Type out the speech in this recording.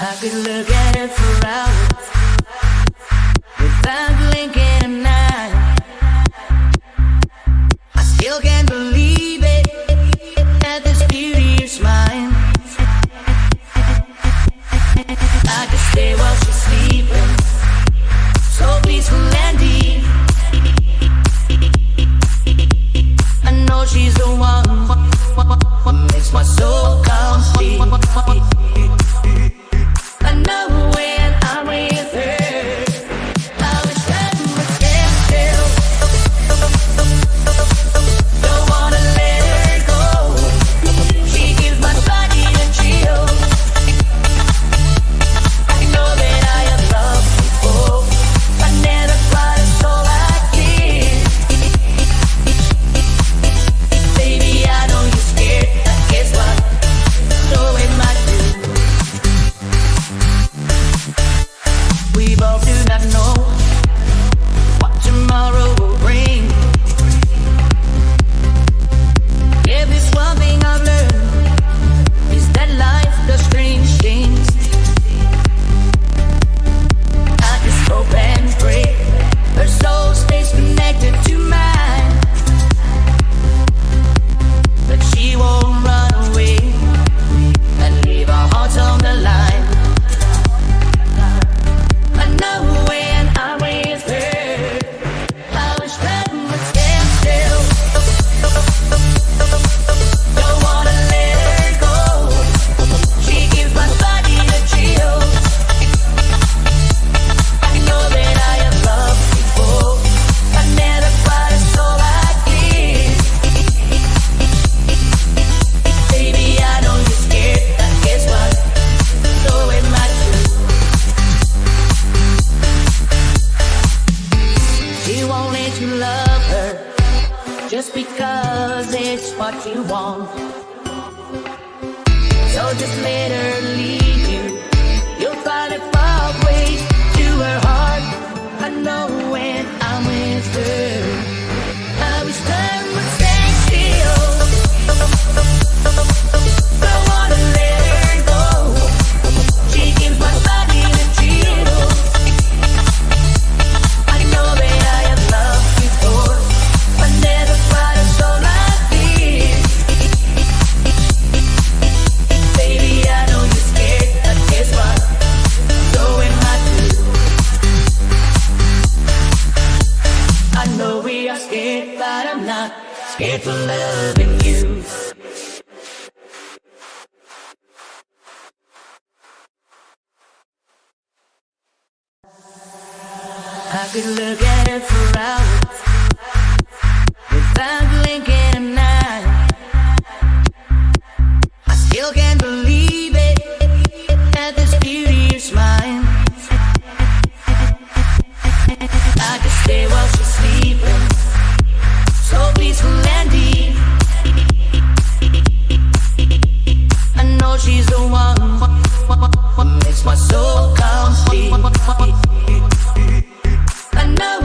I could look at it for hours without blinking an eye. I still can't believe it, that this beauty is mine. I could stay while she's sleeping, so peaceful and deep. I know she's the one, makes my soul complete. I know when I'm with her, I wish that would stand still. Don't wanna let her go. She gives my body a chill. I know that I have loved before. I never cried a soul like this. Baby, I know you're scared, but guess what? So am I too. We both do not know what tomorrow will bring. If there's one thing I've learned, is that life does strange things. I just hope and pray her soul stays connected to mine, that she won't run away and leave our hearts on the line. I know when I'm with her, I wish that would stand still. Don't wanna let her go. She gives my body a chill. I know that I have loved before. I never cried a soul like this. Baby, I know you're scared, but guess what? So am I too. She won't let you love her just because it's what you want. So just let her lead you. You'll find a pathway to her heart. I know when I'm with her, I wish time would stand still. Don't wanna let her go. She gives my body the chills. I know that I have loved before. I never cried a soul like this. Baby, I know you're scared, but guess what? So am I too. I know we are scared, but I'm not scared for loving you. I could look at it for hours without blinking an eye. I still can't believe it, that this beauty is mine. I could stay while she's sleeping, so peaceful and deep. I know she's the one, makes my soul complete. I know